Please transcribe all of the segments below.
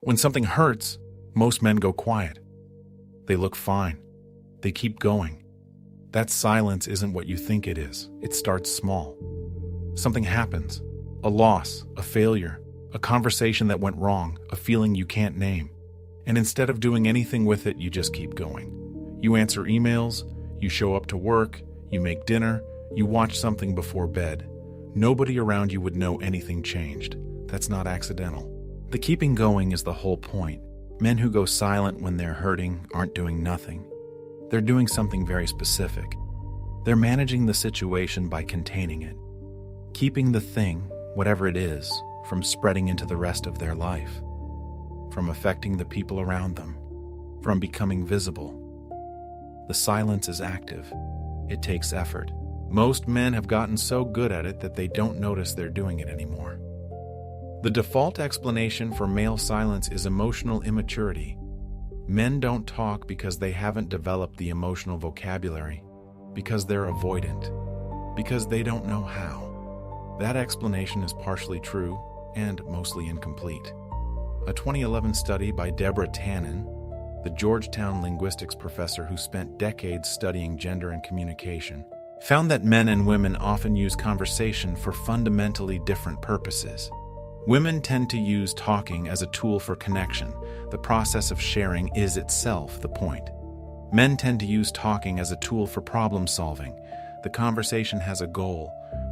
When something hurts, most men go quiet. They look fine. They keep going. That silence isn't what you think it is. It starts small. Something happens. A loss, a failure, a conversation that went wrong, a feeling you can't name. And instead of doing anything with it, you just keep going. You answer emails, you show up to work, you make dinner, you watch something before bed. Nobody around you would know anything changed. That's not accidental. The keeping going is the whole point. Men who go silent when they're hurting aren't doing nothing. They're doing something very specific. They're managing the situation by containing it, keeping the thing, whatever it is, from spreading into the rest of their life, from affecting the people around them, from becoming visible. The silence is active. It takes effort. Most men have gotten so good at it that they don't notice they're doing it anymore. The default explanation for male silence is emotional immaturity. Men don't talk because they haven't developed the emotional vocabulary, because they're avoidant, because they don't know how. That explanation is partially true and mostly incomplete. A 2011 study by Deborah Tannen, the Georgetown linguistics professor who spent decades studying gender and communication, found that men and women often use conversation for fundamentally different purposes. Women tend to use talking as a tool for connection. The process of sharing is itself the point. Men tend to use talking as a tool for problem solving. The conversation has a goal,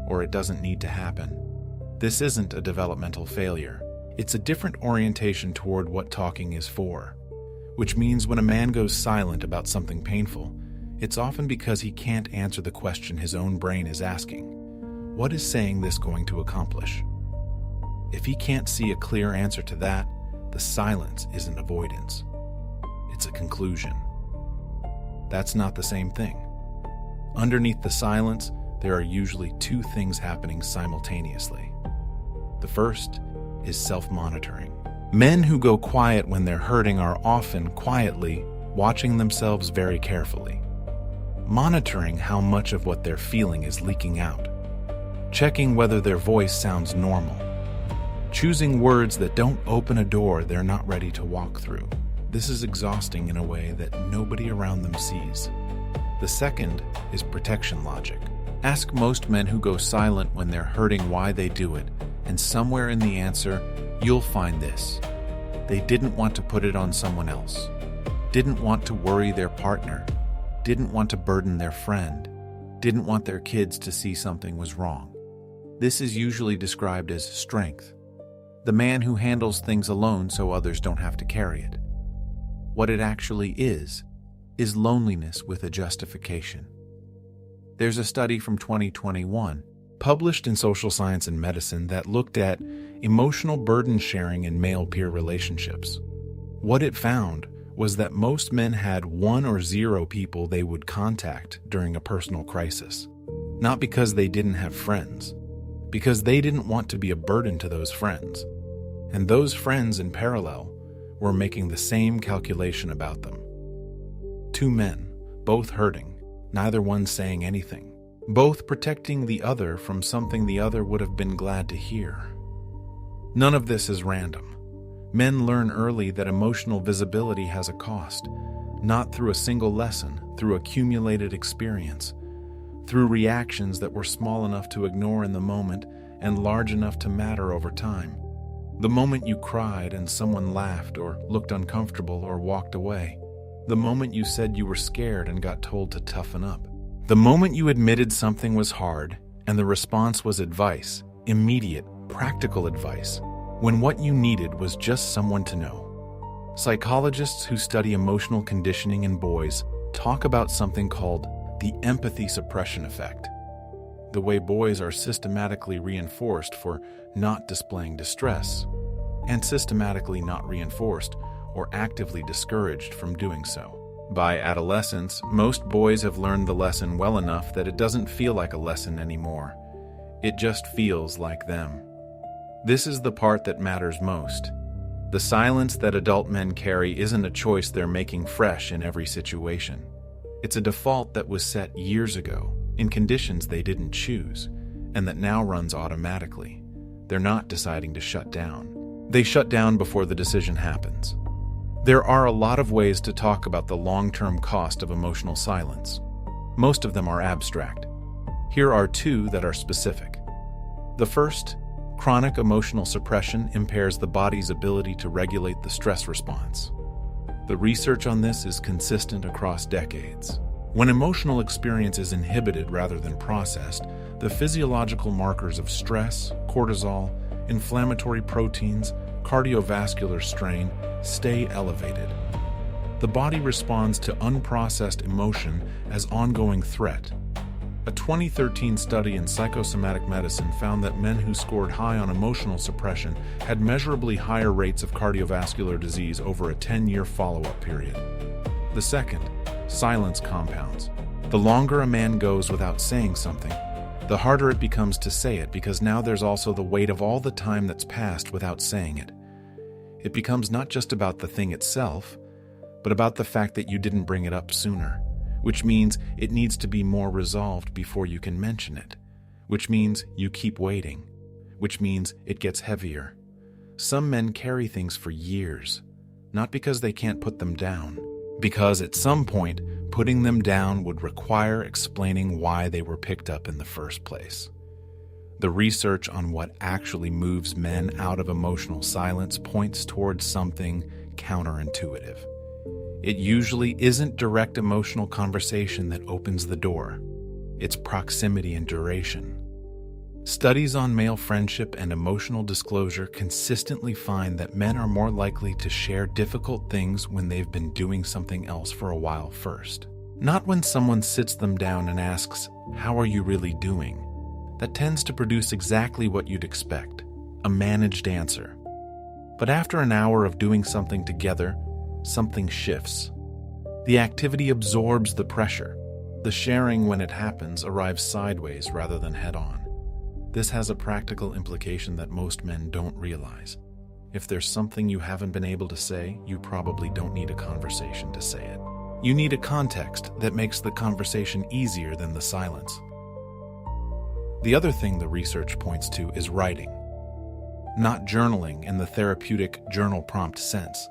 or it doesn't need to happen. This isn't a developmental failure. It's a different orientation toward what talking is for. Which means when a man goes silent about something painful, it's often because he can't answer the question his own brain is asking. What is saying this going to accomplish? If he can't see a clear answer to that, the silence isn't avoidance. It's a conclusion. That's not the same thing. Underneath the silence, there are usually two things happening simultaneously. The first is self-monitoring. Men who go quiet when they're hurting are often quietly watching themselves very carefully, monitoring how much of what they're feeling is leaking out, checking whether their voice sounds normal, choosing words that don't open a door they're not ready to walk through. This is exhausting in a way that nobody around them sees. The second is protection logic. Ask most men who go silent when they're hurting why they do it, and somewhere in the answer, you'll find this. They didn't want to put it on someone else, didn't want to worry their partner, didn't want to burden their friend, didn't want their kids to see something was wrong. This is usually described as strength. The man who handles things alone so others don't have to carry it. What it actually is loneliness with a justification. There's a study from 2021, published in Social Science and Medicine, that looked at emotional burden sharing in male peer relationships. What it found was that most men had 1 or 0 people they would contact during a personal crisis. Not because they didn't have friends, because they didn't want to be a burden to those friends. And those friends, in parallel, were making the same calculation about them. 2 men, both hurting, neither one saying anything, both protecting the other from something the other would have been glad to hear. None of this is random. Men learn early that emotional visibility has a cost, not through a single lesson, through accumulated experience, through reactions that were small enough to ignore in the moment and large enough to matter over time. The moment you cried and someone laughed or looked uncomfortable or walked away. The moment you said you were scared and got told to toughen up. The moment you admitted something was hard and the response was advice, immediate, practical advice, when what you needed was just someone to know. Psychologists who study emotional conditioning in boys talk about something called the empathy suppression effect. The way boys are systematically reinforced for not displaying distress, and systematically not reinforced or actively discouraged from doing so. By adolescence, most boys have learned the lesson well enough that it doesn't feel like a lesson anymore. It just feels like them. This is the part that matters most. The silence that adult men carry isn't a choice they're making fresh in every situation. It's a default that was set years ago, in conditions they didn't choose, and that now runs automatically. They're not deciding to shut down. They shut down before the decision happens. There are a lot of ways to talk about the long-term cost of emotional silence. Most of them are abstract. Here are two that are specific. The first, chronic emotional suppression impairs the body's ability to regulate the stress response. The research on this is consistent across decades. When emotional experience is inhibited rather than processed, the physiological markers of stress, cortisol, inflammatory proteins, cardiovascular strain stay elevated. The body responds to unprocessed emotion as ongoing threat. A 2013 study in psychosomatic medicine found that men who scored high on emotional suppression had measurably higher rates of cardiovascular disease over a 10-year follow-up period. The second, silence compounds. The longer a man goes without saying something, the harder it becomes to say it, because now there's also the weight of all the time that's passed without saying it. It becomes not just about the thing itself, but about the fact that you didn't bring it up sooner, which means it needs to be more resolved before you can mention it, which means you keep waiting, which means it gets heavier. Some men carry things for years, not because they can't put them down, because at some point, putting them down would require explaining why they were picked up in the first place. The research on what actually moves men out of emotional silence points towards something counterintuitive. It usually isn't direct emotional conversation that opens the door. It's proximity and duration. Studies on male friendship and emotional disclosure consistently find that men are more likely to share difficult things when they've been doing something else for a while first. Not when someone sits them down and asks, "How are you really doing?" That tends to produce exactly what you'd expect, a managed answer. But after an hour of doing something together, something shifts. The activity absorbs the pressure. The sharing, when it happens, arrives sideways rather than head-on. This has a practical implication that most men don't realize. If there's something you haven't been able to say, you probably don't need a conversation to say it. You need a context that makes the conversation easier than the silence. The other thing the research points to is writing. Not journaling in the therapeutic journal prompt sense.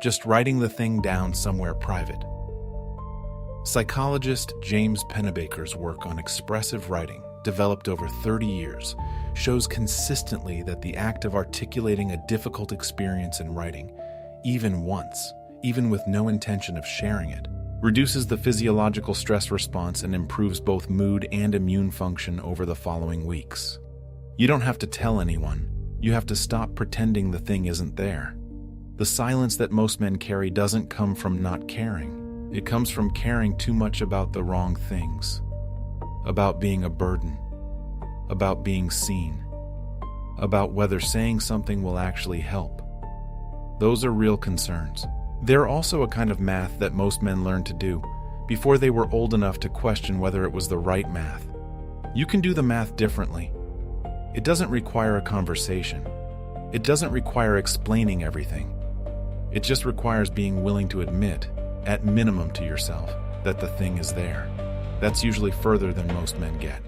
Just writing the thing down somewhere private. Psychologist James Pennebaker's work on expressive writing, developed over 30 years, shows consistently that the act of articulating a difficult experience in writing, even once, even with no intention of sharing it, reduces the physiological stress response and improves both mood and immune function over the following weeks. You don't have to tell anyone. You have to stop pretending the thing isn't there. The silence that most men carry doesn't come from not caring. It comes from caring too much about the wrong things. About being a burden. About being seen. About whether saying something will actually help. Those are real concerns. They're also a kind of math that most men learned to do before they were old enough to question whether it was the right math. You can do the math differently. It doesn't require a conversation. It doesn't require explaining everything. It just requires being willing to admit, at minimum to yourself, that the thing is there. That's usually further than most men get.